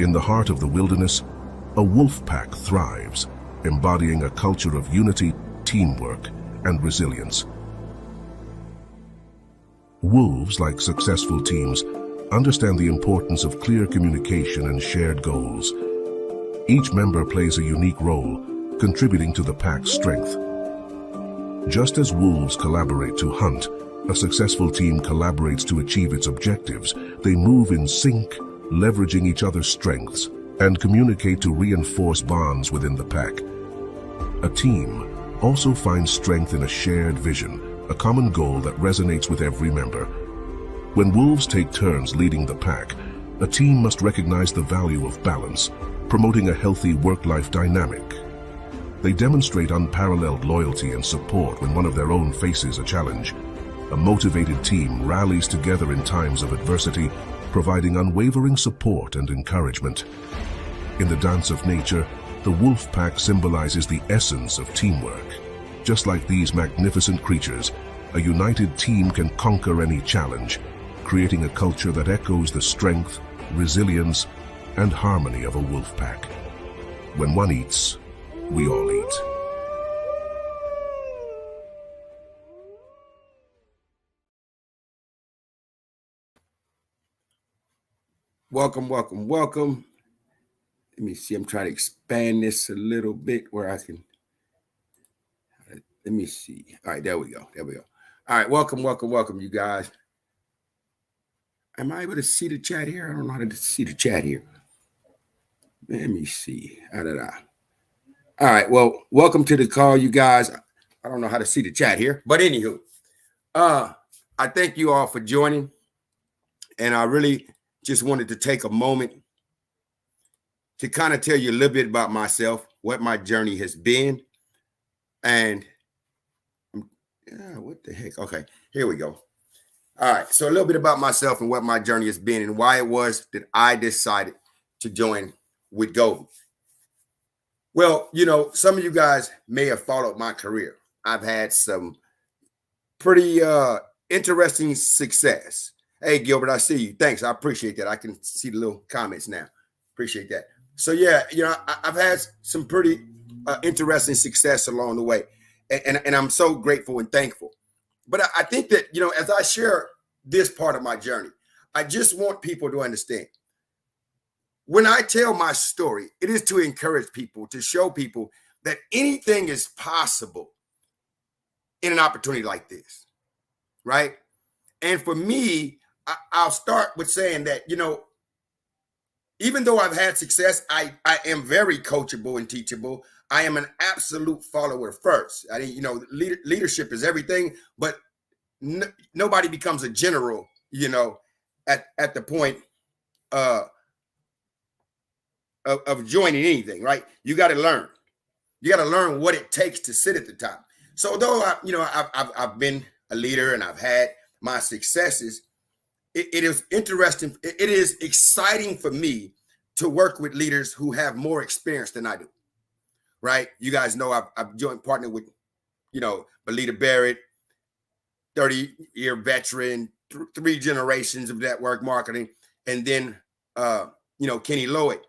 In the heart of the wilderness, a wolf pack thrives, embodying a culture of unity, teamwork, and resilience. Wolves, like successful teams, understand the importance of clear communication and shared goals. Each member plays a unique role, contributing to the pack's strength. Just as wolves collaborate to hunt, a successful team collaborates to achieve its objectives. They move in sync, leveraging each other's strengths, and communicate to reinforce bonds within the pack. A team also finds strength in a shared vision, a common goal that resonates with every member. When wolves take turns leading the pack, a team must recognize the value of balance, promoting a healthy work-life dynamic. They demonstrate unparalleled loyalty and support when one of their own faces a challenge. A motivated team rallies together in times of adversity, providing unwavering support and encouragement. In the dance of nature, the wolf pack symbolizes the essence of teamwork. Just like these magnificent creatures, a united team can conquer any challenge, creating a culture that echoes the strength, resilience, and harmony of a wolf pack. When one eats, we all eat. Welcome, welcome, welcome. Let me see. I'm trying to expand this a little bit where I can. Let me see. All right, there we go. There we go. All right, welcome, welcome, welcome, you guys. Am I able to see the chat here? I don't know how to see the chat here. Let me see. All right, well, welcome to the call, you guys. I don't know how to see the chat here, but anywho, I thank you all for joining, and I really just wanted to take a moment to kind of tell you a little bit about myself, what my journey has been, and what the heck? Okay, here we go. All right, so a little bit about myself and what my journey has been and why it was that I decided to join with GOVVI. Well, you know, some of you guys may have followed my career. I've had some pretty interesting success. Hey, Gilbert, I see you. Thanks. I appreciate that. I can see the little comments now. Appreciate that. So, yeah, you know, I've had some pretty interesting success along the way. And I'm so grateful and thankful. But I think that, you know, as I share this part of my journey, I just want people to understand. When I tell my story, it is to encourage people, to show people that anything is possible in an opportunity like this, right? And for me, I'll start with saying that, you know, even though I've had success, I am very coachable and teachable. I am an absolute follower first. You know, leadership is everything, but nobody becomes a general, you know, at the point of joining anything, right? You got to learn. You got to learn what it takes to sit at the top. So though I've been a leader and I've had my successes, it is interesting. It is exciting for me to work with leaders who have more experience than I do, right? You guys know I've joined partner with, you know, Belita Barrett, 30-year veteran, 3 generations of network marketing, and then you know, Kenny Lloyd,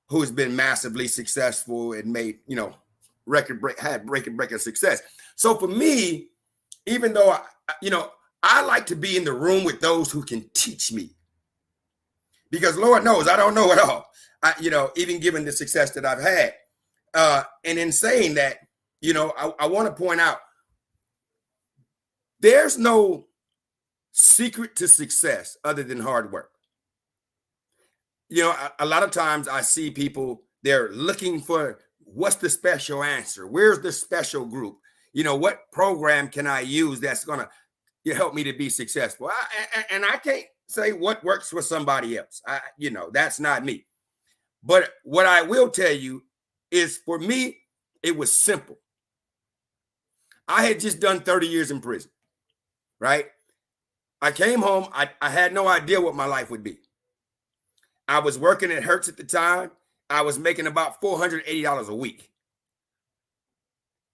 who has been massively successful and made, you know, record-breaking success. So for me, even though I like to be in the room with those who can teach me, because Lord knows I don't know it all. Even given the success that I've had, and in saying that, you know, I want to point out there's no secret to success other than hard work. You know, a lot of times I see people, they're looking for what's the special answer? Where's the special group? You know, what program can I use that's going to help me to be successful? And I can't say what works for somebody else. You know, that's not me. But what I will tell you is, for me, it was simple. I had just done 30 years in prison, right? I came home. I had no idea what my life would be. I was working at Hertz at the time. I was making about $480 a week.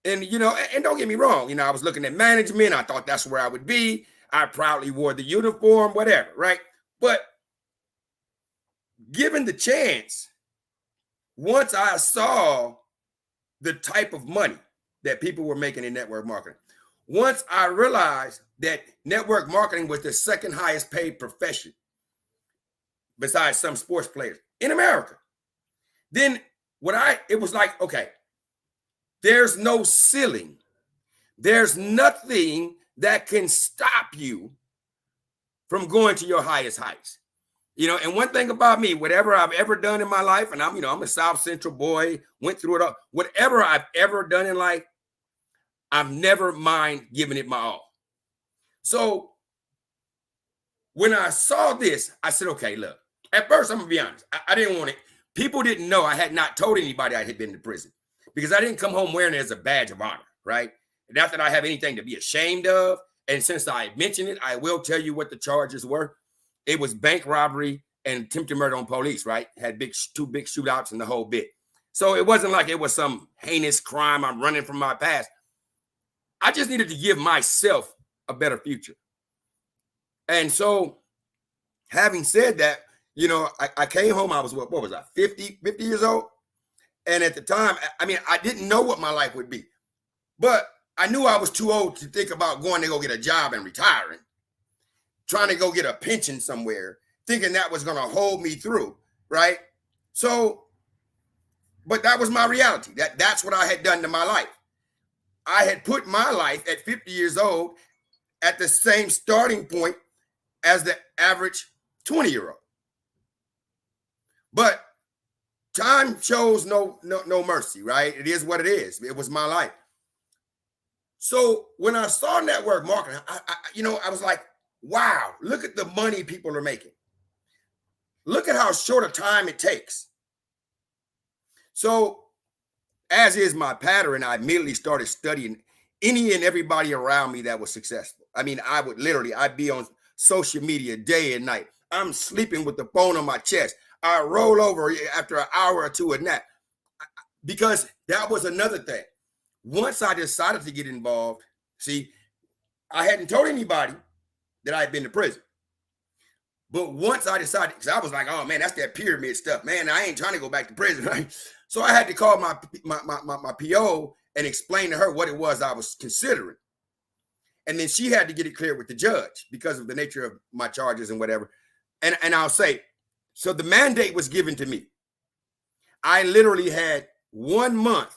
And, you know, and don't get me wrong, you know, I was looking at management. I thought that's where I would be. I proudly wore the uniform, whatever, right? But given the chance, once I saw the type of money that people were making in network marketing, once I realized that network marketing was the second highest paid profession besides some sports players in America, then it was like, okay, there's no ceiling. There's nothing that can stop you from going to your highest heights. And one thing about me, whatever I've ever done in my life, and I'm a South Central boy, went through it all, whatever I've ever done in life, I've never mind giving it my all. So when I saw this, I said, okay, look, at first, I'm gonna be honest, I didn't want it. People didn't know I had not told anybody I had been to prison because I didn't come home wearing it as a badge of honor, right? Not that I have anything to be ashamed of. And since I mentioned it, I will tell you what the charges were. It was bank robbery and attempted murder on police, right? Had two big shootouts and the whole bit. So it wasn't like it was some heinous crime I'm running from my past. I just needed to give myself a better future. And so having said that, I came home, I was, what was I, 50 years old? And at the time, I didn't know what my life would be. But I knew I was too old to think about going to go get a job and retiring, trying to go get a pension somewhere, thinking that was going to hold me through, right? So, but that was my reality. That's what I had done to my life. I had put my life at 50 years old at the same starting point as the average 20-year-old. But time shows no mercy, right? It is what it is. It was my life. So when I saw network marketing, I was like, wow, look at the money people are making. Look at how short a time it takes. So as is my pattern, I immediately started studying any and everybody around me that was successful. I'd be on social media day and night. I'm sleeping with the phone on my chest. I roll over after an hour or two of nap because that was another thing. Once I decided to get involved, see, I hadn't told anybody that I had been to prison. But once I decided, because I was like, oh man, that's that pyramid stuff, man. I ain't trying to go back to prison, right? So I had to call my PO and explain to her what it was I was considering. And then she had to get it clear with the judge because of the nature of my charges and whatever. And I'll say, so the mandate was given to me. I literally had 1 month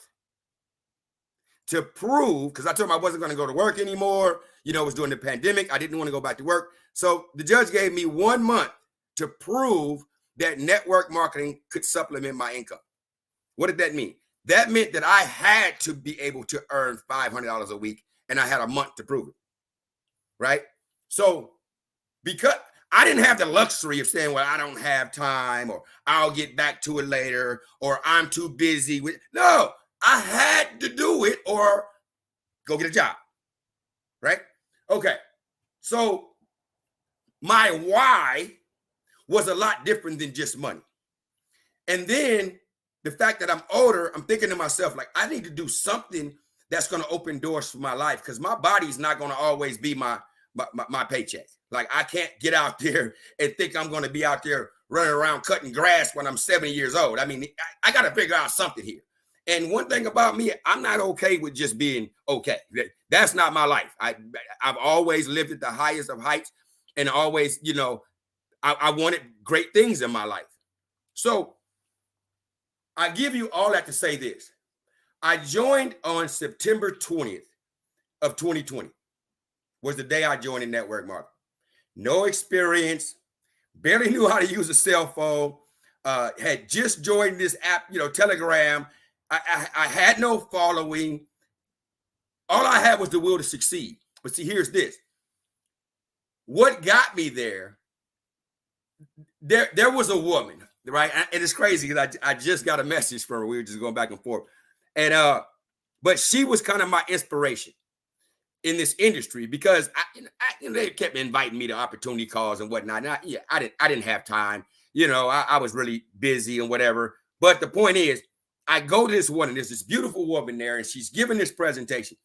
to prove, because I told him I wasn't going to go to work anymore. It was during the pandemic. I didn't want to go back to work. So the judge gave me 1 month to prove that network marketing could supplement my income. What did that mean? That meant that I had to be able to earn $500 a week, and I had a month to prove it, right? So because I didn't have the luxury of saying, well, I don't have time, or I'll get back to it later, or I'm too busy with, no, I had to do it or go get a job, right? Okay, so my why was a lot different than just money. And then the fact that I'm older, I'm thinking to myself, like, I need to do something that's going to open doors for my life, because my body's not going to always be my paycheck. Like, I can't get out there and think I'm going to be out there running around cutting grass when I'm 70 years old. I got to figure out something here. And one thing about me, I'm not okay with just being okay. That's not my life. I've always lived at the highest of heights, and always, I wanted great things in my life. So I give you all that to say this. I joined on September 20th of 2020 was the day I joined in network marketing. No experience, barely knew how to use a cell phone, had just joined this app, Telegram. I had no following. All I had was the will to succeed. But see, here's this. What got me there was a woman, right? And it's crazy because I just got a message from her. We were just going back and forth. And but she was kind of my inspiration in this industry, because they kept inviting me to opportunity calls and whatnot. And I didn't have time. I was really busy and whatever. But the point is, I go to this woman, there's this beautiful woman there, and she's giving this presentation.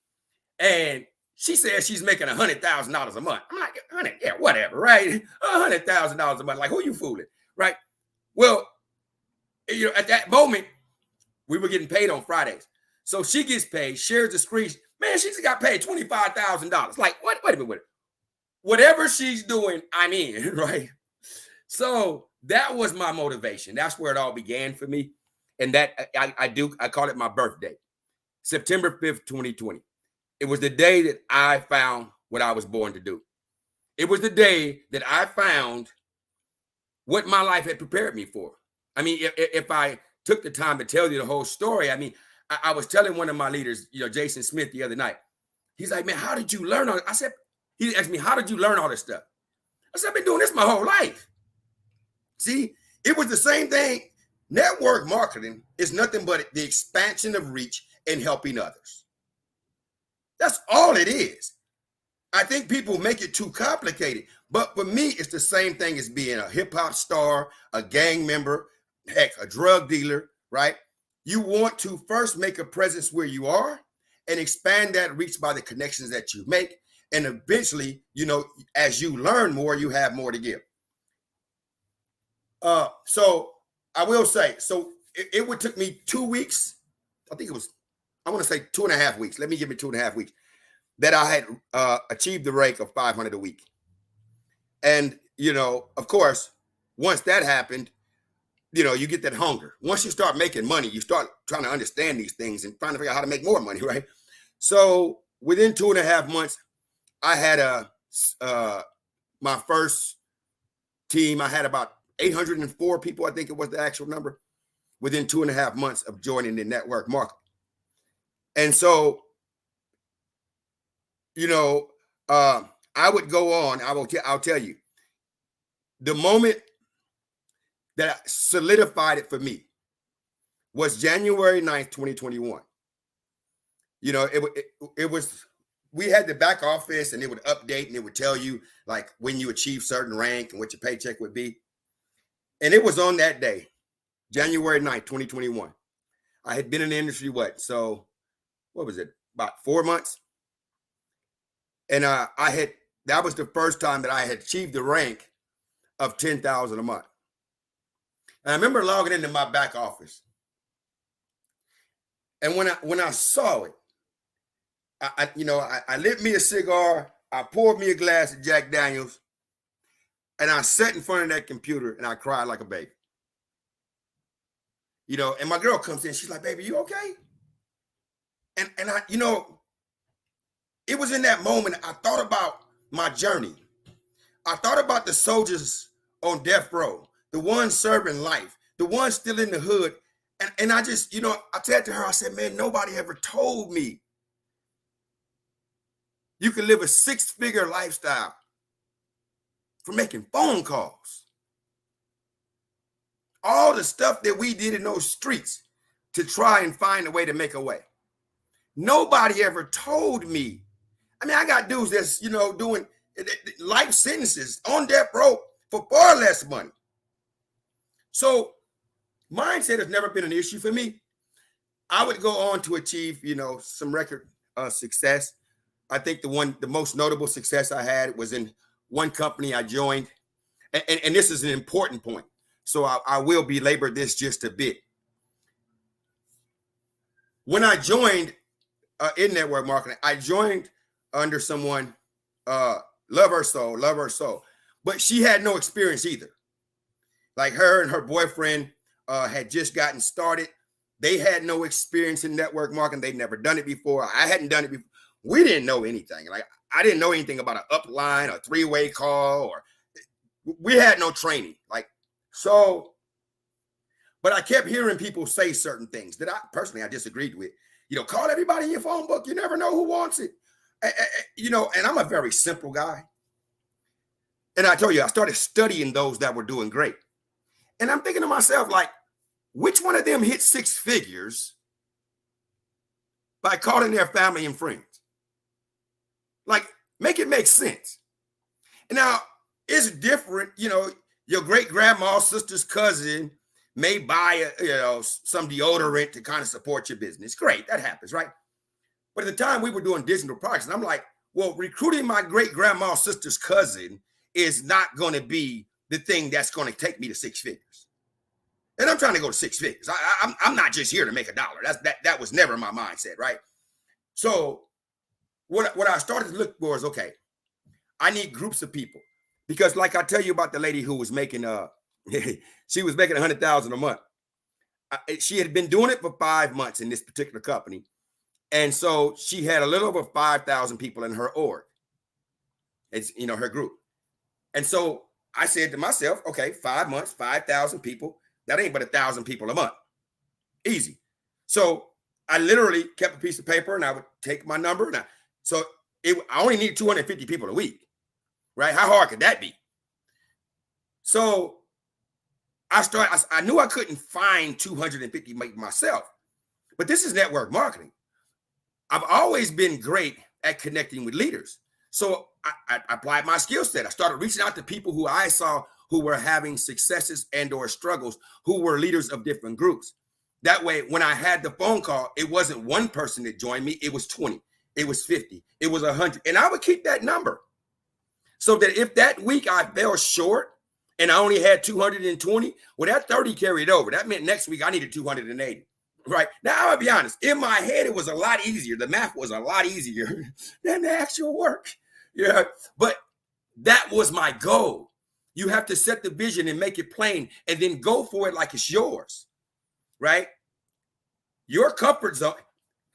And she says she's making $100,000 a month. I'm like, 100, yeah, whatever, right? $100,000 a month. Like, who you fooling, right? Well, at that moment, we were getting paid on Fridays. So she gets paid, shares the screen. Man, she just got paid $25,000. Like, what? Wait a minute. Whatever she's doing, I'm in, right? So that was my motivation. That's where it all began for me. And that I call it my birthday, September 5th, 2020. It was the day that I found what I was born to do. It was the day that I found what my life had prepared me for. I mean, if I took the time to tell you the whole story, I mean, I was telling one of my leaders, Jason Smith, the other night. He's like, man, how did you learn all this? He asked me, how did you learn all this stuff? I said, I've been doing this my whole life. See, it was the same thing. Network marketing is nothing but the expansion of reach and helping others. That's all it is. I think people make it too complicated. But for me, it's the same thing as being a hip hop star, a gang member, heck, a drug dealer, right? You want to first make a presence where you are and expand that reach by the connections that you make. And eventually, as you learn more, you have more to give. So I will say, so it would took me 2 weeks. I think it was, I want to say 2.5 weeks. Let me give it 2.5 weeks that I had achieved the rank of 500 a week. And, of course, once that happened, you get that hunger. Once you start making money, you start trying to understand these things and trying to figure out how to make more money, right? So within 2.5 months, I had my first team. I had about 804 people, I think it was the actual number, within 2.5 months of joining the network market. And so, I would go on. I'll tell you, the moment that solidified it for me was January 9th, 2021. It was, we had the back office and it would update and it would tell you like when you achieve certain rank and what your paycheck would be. And it was on that day, January 9th, 2021. I had been in the industry, what was it? About 4 months. And that was the first time that I had achieved the rank of 10,000 a month. And I remember logging into my back office. And when I saw it, I lit me a cigar, I poured me a glass of Jack Daniels, and I sat in front of that computer and I cried like a baby. And my girl comes in, she's like, baby, you okay? And I, it was in that moment I thought about my journey. I thought about the soldiers on death row, the ones serving life, the ones still in the hood. And I just, I said to her, I said, man, nobody ever told me you can live a 6-figure lifestyle from making phone calls. All the stuff that we did in those streets to try and find a way to make a way. Nobody ever told me. I mean, I got dudes that's, doing life sentences on death row for far less money. So mindset has never been an issue for me. I would go on to achieve, some record success. I think the most notable success I had was in one company I joined. And this is an important point. So I will belabor this just a bit. When I joined in network marketing, I joined under someone, love her soul. But she had no experience either. Like her and her boyfriend had just gotten started. They had no experience in network marketing. They'd never done it before. I hadn't done it before. We didn't know anything. Like I didn't know anything about an upline, a 3-way call, or we had no training. But I kept hearing people say certain things that I disagreed with. Call everybody in your phone book. You never know who wants it. And I'm a very simple guy. And I told you, I started studying those that were doing great. And I'm thinking to myself, like, which one of them hit 6 figures by calling their family and friends? Like, make it make sense. And now, it's different. Your great grandma's sister's cousin may buy some deodorant to kind of support your business. Great, that happens, right? But at the time we were doing digital products, and I'm like, well, recruiting my great grandma's sister's cousin is not going to be the thing that's going to take me to 6 figures. And I'm trying to go to six figures. I'm not just here to make $1. That was never my mindset, right? So what I started to look for is, okay, I need groups of people, because like I tell you about the lady who was making she was making 100,000 a month. She had been doing it for 5 months in this particular company, and so she had a little over 5,000 people in her org. It's her group, and so I said to myself, okay, 5 months, 5,000 people. That ain't but 1,000 people a month. Easy. So I literally kept a piece of paper and I would take my number. I only need 250 people a week, right? How hard could that be? So I knew I couldn't find 250 myself, but this is network marketing. I've always been great at connecting with leaders. So I applied my skill set. I started reaching out to people who I saw who were having successes and or struggles, who were leaders of different groups. That way, when I had the phone call, it wasn't one person that joined me. It was 20, it was 50, it was 100. And I would keep that number so that if that week I fell short and I only had 220, well, that 30 carried over. That meant next week I needed 280. Right now, I'll be honest, in my head, it was a lot easier. The math was a lot easier than the actual work. Yeah, but that was my goal. You have to set the vision and make it plain and then go for it like it's yours, right? Your comfort zone,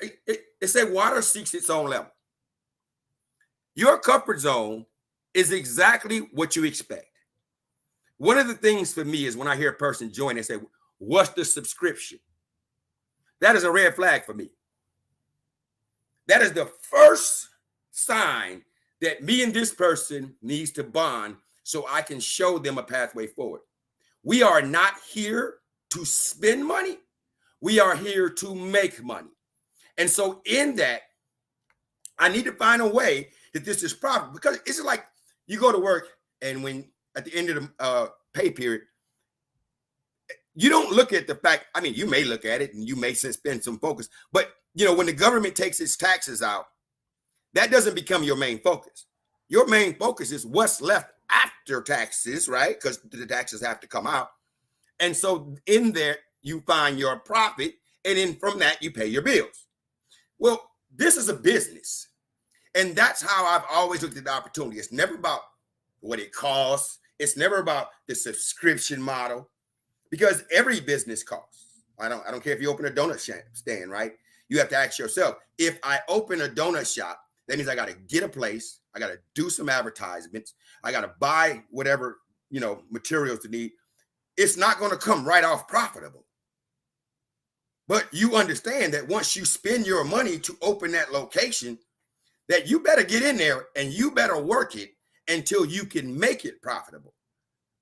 it said water seeks its own level. Your comfort zone is exactly what you expect. One of the things for me is when I hear a person join, they say, what's the subscription? That is a red flag for me. That is the first sign that me and this person needs to bond so I can show them a pathway forward. We are not here to spend money. We are here to make money. And so in that, I need to find a way that this is profitable, because it's like you go to work and when at the end of the pay period, you don't look at the fact, I mean, you may look at it and you may spend some focus, but when the government takes its taxes out, that doesn't become your main focus. Your main focus is what's left after taxes, right? Because the taxes have to come out. And so in there, you find your profit, and then from that, you pay your bills. Well, this is a business. And that's how I've always looked at the opportunity. It's never about what it costs. It's never about the subscription model, because every business costs. I don't care if you open a donut stand, right? You have to ask yourself, if I open a donut shop, that means I got to get a place. I got to do some advertisements. I got to buy whatever, materials to need. It's not going to come right off profitable. But you understand that once you spend your money to open that location, that you better get in there and you better work it until you can make it profitable.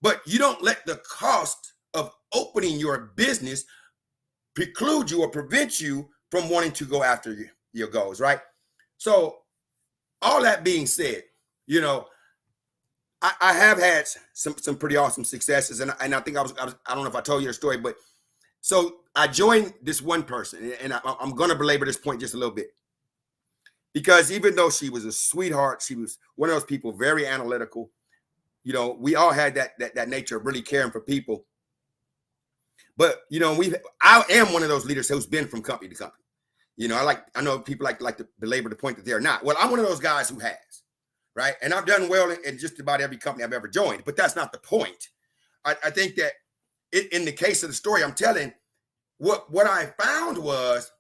But you don't let the cost of opening your business preclude you or prevent you from wanting to go after your goals, right? So all that being said, I have had some pretty awesome successes, and I think I don't know if I told you the story, but so I joined this one person, and I'm going to belabor this point just a little bit, because even though she was a sweetheart, she was one of those people, very analytical. We all had that nature of really caring for people. But I am one of those leaders who's been from company to company. I know people like to belabor the point that they're not. Well, I'm one of those guys who has, right? And I've done well in just about every company I've ever joined, but that's not the point. I think that in the case of the story I'm telling, what I found was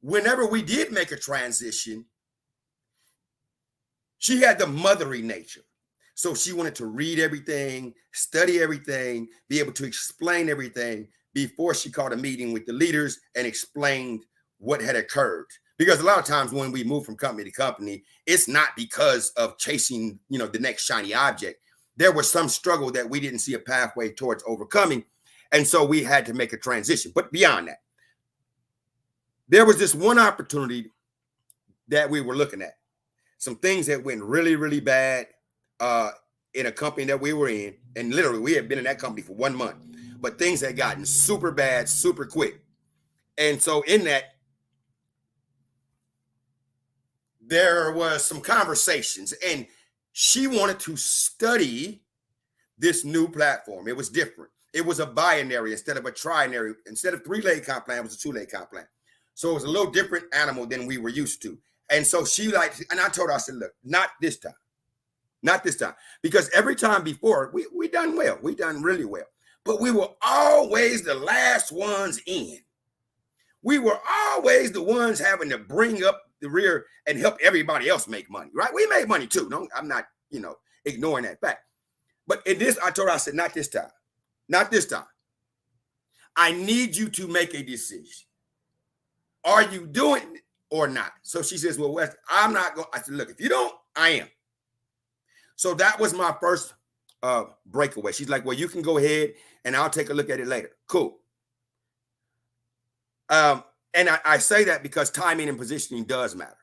whenever we did make a transition, she had the mothery nature. So she wanted to read everything, study everything, be able to explain everything before she called a meeting with the leaders and explained what had occurred. Because a lot of times when we move from company to company, it's not because of chasing, the next shiny object. There was some struggle that we didn't see a pathway towards overcoming. And so we had to make a transition. But beyond that, there was this one opportunity that we were looking at. Some things that went really, really bad in a company that we were in. And literally, we had been in that company for 1 month. But things had gotten super bad, super quick. And so in that, there was some conversations. And she wanted to study this new platform. It was different. It was a binary instead of a trinary. Instead of 3-leg comp plan, it was a 2-leg comp plan. So it was a little different animal than we were used to. And so she and I told her, I said, look, not this time. Not this time. Because every time before, we done well. We done really well. But we were always the last ones in. We were always the ones having to bring up the rear and help everybody else make money, right? We made money too. No, I'm not, ignoring that fact. But in this, I told her, I said, not this time. Not this time. I need you to make a decision. Are you doing it or not? So she says, well, Wes, I'm not going. I said, look, if you don't, I am. So that was my first breakaway. She's like, well, you can go ahead and I'll take a look at it later. Cool. And I say that because timing and positioning does matter.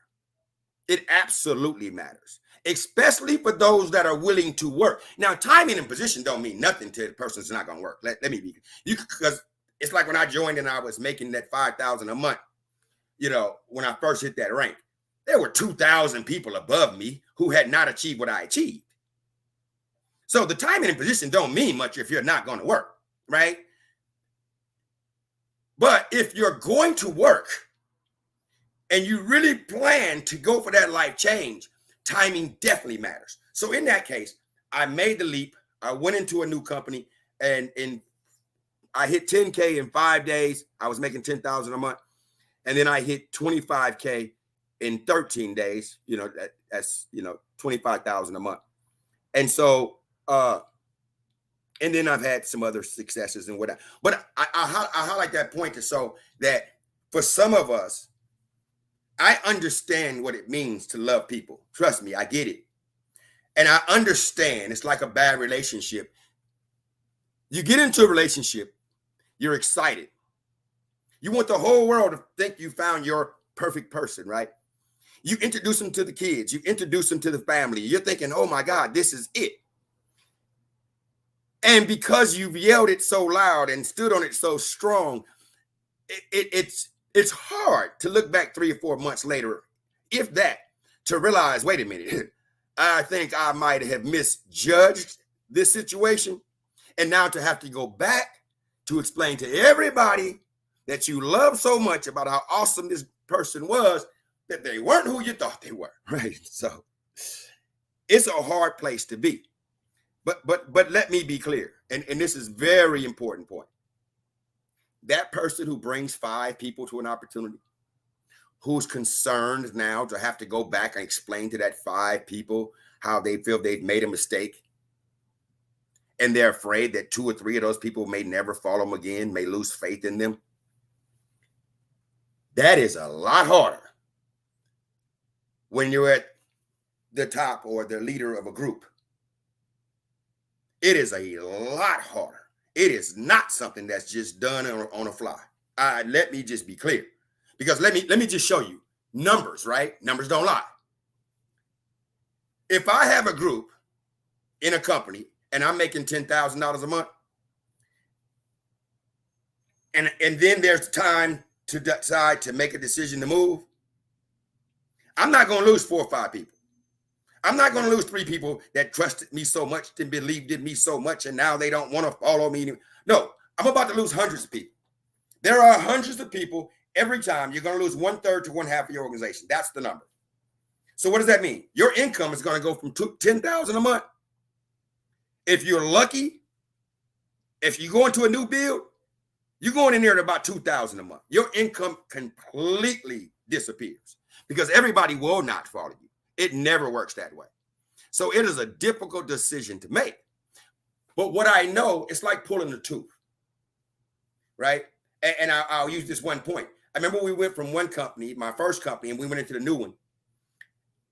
It absolutely matters, especially for those that are willing to work. Now, timing and position don't mean nothing to the person that's not going to work. Let me be, because it's like when I joined and I was making that $5,000 a month, when I first hit that rank, there were 2,000 people above me who had not achieved what I achieved. So the timing and position don't mean much if you're not going to work, right? But if you're going to work and you really plan to go for that life change, timing definitely matters. So in that case, I made the leap. I went into a new company and I hit 10K in 5 days. I was making 10,000 a month. And then I hit 25K in 13 days. That's 25,000 a month. And so, and then I've had some other successes and whatnot. But I highlight that point to show that for some of us, I understand what it means to love people. Trust me, I get it. And I understand it's like a bad relationship. You get into a relationship, you're excited. You want the whole world to think you found your perfect person, right? You introduce them to the kids. You introduce them to the family. You're thinking, oh my God, this is it. And because you've yelled it so loud and stood on it so strong, it's hard to look back 3 or 4 months later, if that, to realize, wait a minute, I think I might have misjudged this situation. And now to have to go back to explain to everybody that you love so much about how awesome this person was, that they weren't who you thought they were, right? So it's a hard place to be. But let me be clear, and this is very important point. That person who brings 5 people to an opportunity, who's concerned now to have to go back and explain to that 5 people how they feel they've made a mistake, and they're afraid that 2 or 3 of those people may never follow them again, may lose faith in them. That is a lot harder when you're at the top or the leader of a group. It is a lot harder. It is not something that's just done on a fly. Let me just be clear, because let me just show you numbers, right? Numbers don't lie. If I have a group in a company and I'm making $10,000 a month, and then there's time to decide to make a decision to move, I'm not going to lose 4 or 5 people. I'm not going to lose 3 people that trusted me so much and believed in me so much, and now they don't want to follow me. No, I'm about to lose hundreds of people. There are hundreds of people every time. You're going to lose 1/3 to 1/2 of your organization. That's the number. So what does that mean? Your income is going to go from $10,000 a month. If you're lucky, if you go into a new build, you're going in there at about $2,000 a month. Your income completely disappears because everybody will not follow you. It never works that way. So it is a difficult decision to make. But what I know, it's like pulling a tooth, right? And I'll use this one point. I remember we went from one company, my first company, and we went into the new one.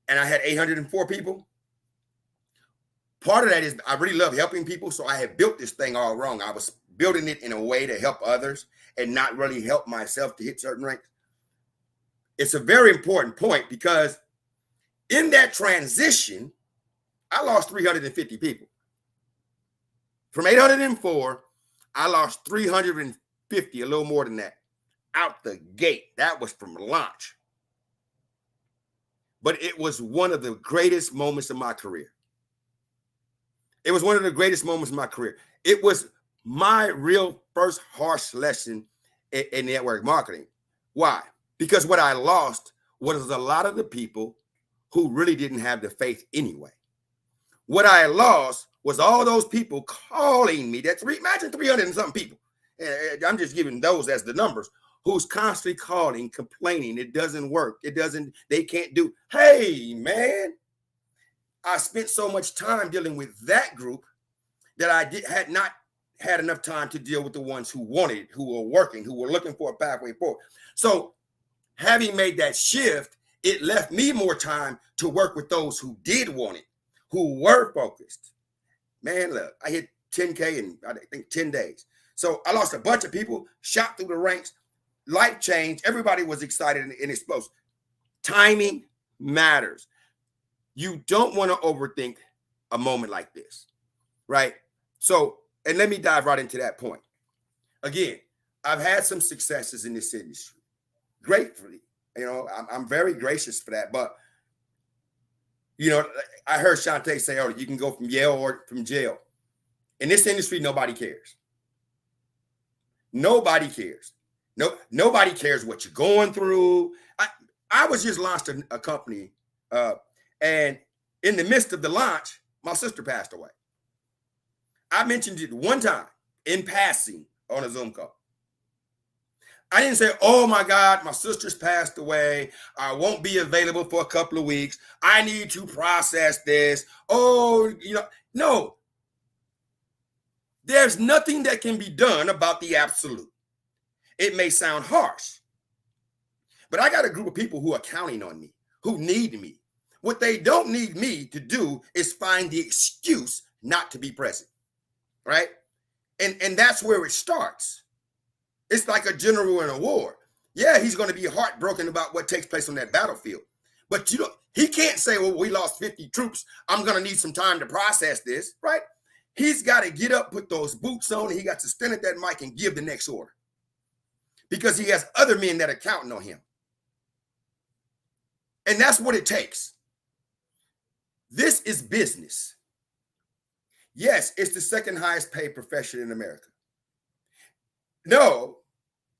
And I had 804 people. Part of that is I really love helping people. So I had built this thing all wrong. I was building it in a way to help others and not really help myself to hit certain ranks. It's a very important point because in that transition, I lost 350 people. From 804, I lost 350, a little more than that, out the gate. That was from launch. But it was one of the greatest moments of my career. It was one of the greatest moments of my career. It was my real first harsh lesson in network marketing. Why? Because what I lost was a lot of the people who really didn't have the faith anyway. What I lost was all those people calling me. Imagine 300 and something people. I'm just giving those as the numbers. Who's constantly calling, complaining, it doesn't work. They can't do. Hey, man, I spent so much time dealing with that group that had not had enough time to deal with the ones who wanted, who were working, who were looking for a pathway forward. So having made that shift, it left me more time to work with those who did want it, who were focused. Man, look, I hit 10K in, I think, 10 days. So I lost a bunch of people, shot through the ranks, life changed. Everybody was excited and explosive. Timing matters. You don't want to overthink a moment like this, right? So, and let me dive right into that point. Again, I've had some successes in this industry. Gratefully, I'm very gracious for that. But, I heard Shantae say, oh, you can go from Yale or from jail. In this industry, nobody cares. Nobody cares. Nobody cares what you're going through. I was just launched a company, and in the midst of the launch, my sister passed away. I mentioned it one time in passing on a Zoom call. I didn't say, oh my God, my sister's passed away. I won't be available for a couple of weeks. I need to process this. Oh, no. There's nothing that can be done about the absolute. It may sound harsh, but I got a group of people who are counting on me, who need me. What they don't need me to do is find the excuse not to be present, right? And that's where it starts. It's like a general in a war. Yeah, he's going to be heartbroken about what takes place on that battlefield. But he can't say, well, we lost 50 troops. I'm going to need some time to process this, right? He's got to get up, put those boots on, and he got to stand at that mic and give the next order. Because he has other men that are counting on him. And that's what it takes. This is business. Yes, it's the second highest paid profession in America. No,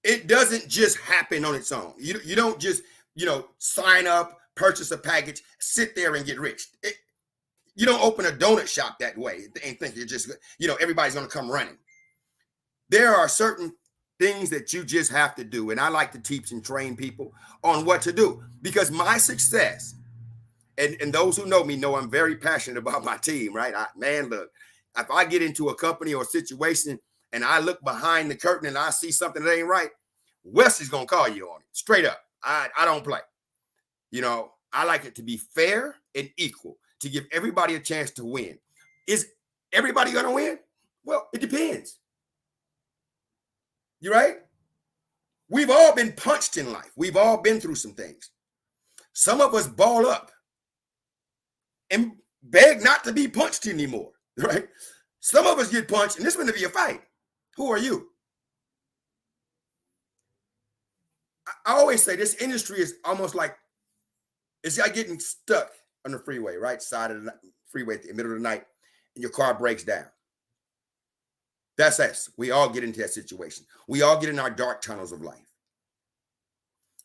it doesn't just happen on its own. You don't just, sign up, purchase a package, sit there and get rich. You don't open a donut shop that way and think you're just, everybody's going to come running. There are certain things that you just have to do. And I like to teach and train people on what to do, because my success, and those who know me know I'm very passionate about my team, right? Look, if I get into a company or situation and I look behind the curtain and I see something that ain't right, Wesley's going to call you on it straight up. I don't play. I like it to be fair and equal, to give everybody a chance to win. Is everybody going to win? Well, it depends. You right? We've all been punched in life. We've all been through some things. Some of us ball up and beg not to be punched anymore, right? Some of us get punched and it's going to be a fight. Who are you? I always say this industry is almost like, it's like getting stuck on the freeway, right side of the freeway at the middle of the night, and your car breaks down. That's us. We all get into that situation. We all get in our dark tunnels of life.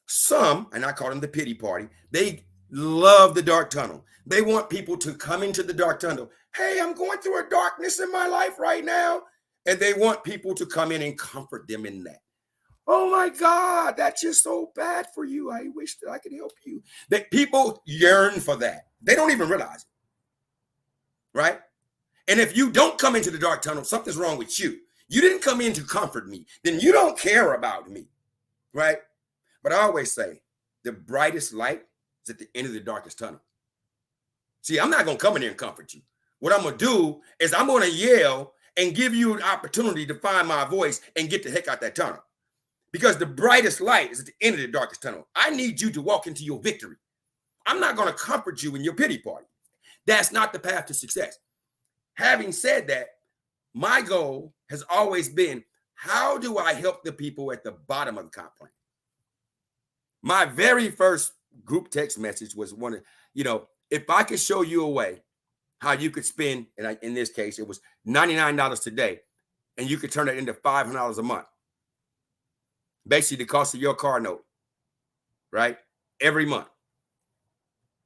Some, and I call them the pity party, they love the dark tunnel. They want people to come into the dark tunnel. Hey, I'm going through a darkness in my life right now. And they want people to come in and comfort them in that. Oh my God, that's just so bad for you. I wish that I could help you. That people yearn for that. They don't even realize it, right? And if you don't come into the dark tunnel, something's wrong with you. You didn't come in to comfort me. Then you don't care about me, right? But I always say the brightest light is at the end of the darkest tunnel. See, I'm not going to come in here and comfort you. What I'm going to do is I'm going to yell and give you an opportunity to find my voice and get the heck out that tunnel. Because the brightest light is at the end of the darkest tunnel. I need you to walk into your victory. I'm not going to comfort you in your pity party. That's not the path to success. Having said that, my goal has always been, how do I help the people at the bottom of the comp plan? My very first group text message was if I could show you a way how you could spend, and in this case, it was $99 today, and you could turn it into $500 a month. Basically, the cost of your car note, right? Every month.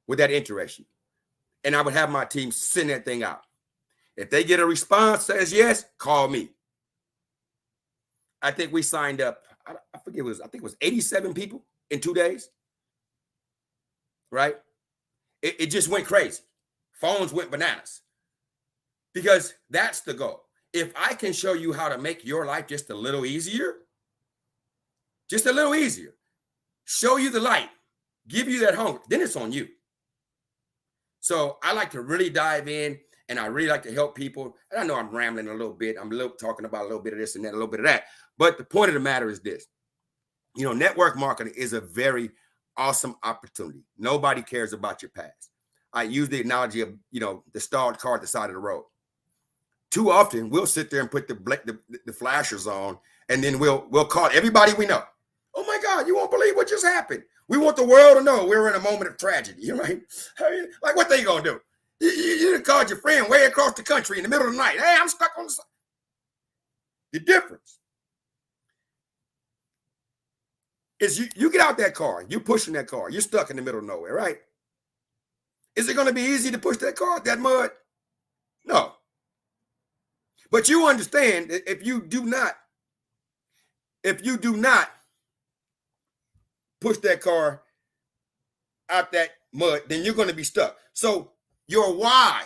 Would that interest you? And I would have my team send that thing out. If they get a response says yes, call me. I think we signed up, I think it was 87 people in 2 days, right? It just went crazy. Phones went bananas because that's the goal. If I can show you how to make your life just a little easier, show you the light, give you that hunger, then it's on you. So I like to really dive in, and I really like to help people. And I know I'm rambling a little bit. I'm talking about a little bit of this and that, a little bit of that. But the point of the matter is this. You know, network marketing is a very awesome opportunity. Nobody cares about your past. I use the analogy of, you know, the stalled car at the side of the road. Too often, we'll sit there and put the flashers on, and then we'll call everybody we know. Oh, my God, you won't believe what just happened. We want the world to know we're in a moment of tragedy, right? Like, what they going to do? You called your friend way across the country in the middle of the night. Hey, I'm stuck on the side. The difference is you get out that car, you're pushing that car, you're stuck in the middle of nowhere, right? Is it going to be easy to push that car, that mud? No. But you understand that if you do not push that car out that mud, then you're going to be stuck. So your why,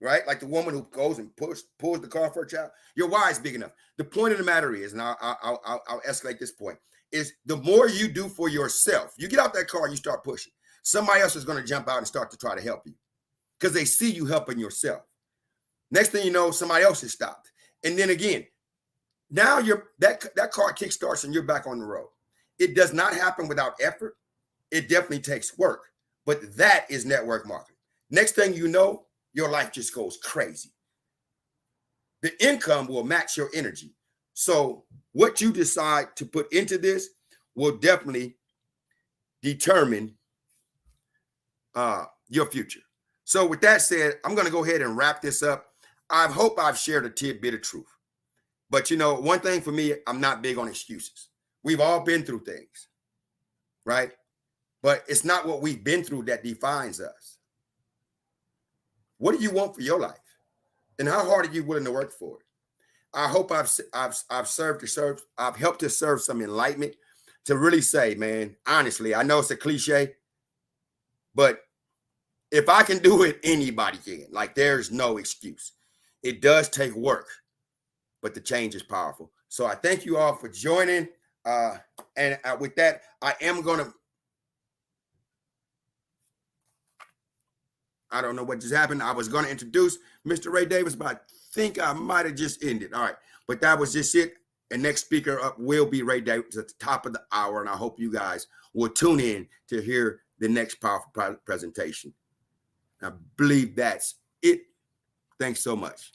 right? Like the woman who goes and pulls the car for a child, your why is big enough. The point of the matter is, and I'll escalate this point, is the more you do for yourself, you get out that car, you start pushing. Somebody else is going to jump out and start to try to help you because they see you helping yourself. Next thing you know, somebody else has stopped. And then again, now that car kickstarts and you're back on the road. It does not happen without effort. It definitely takes work, but that is network marketing. Next thing you know, your life just goes crazy. The income will match your energy. So what you decide to put into this will definitely determine your future. So with that said, I'm going to go ahead and wrap this up. I hope I've shared a tidbit of truth. But, you know, one thing for me, I'm not big on excuses. We've all been through things, right? But it's not what we've been through that defines us. What do you want for your life? And how hard are you willing to work for it? I hope I've helped to serve some enlightenment to really say, man, honestly, I know it's a cliche, but if I can do it, anybody can. Like, there's no excuse. It does take work, but the change is powerful. So I thank you all for joining. And with that, I don't know what just happened. I was going to introduce Mr. Ray Davis, but I think I might have just ended. All right. But that was just it. And next speaker up will be Ray Davis at the top of the hour. And I hope you guys will tune in to hear the next powerful presentation. I believe that's it. Thanks so much.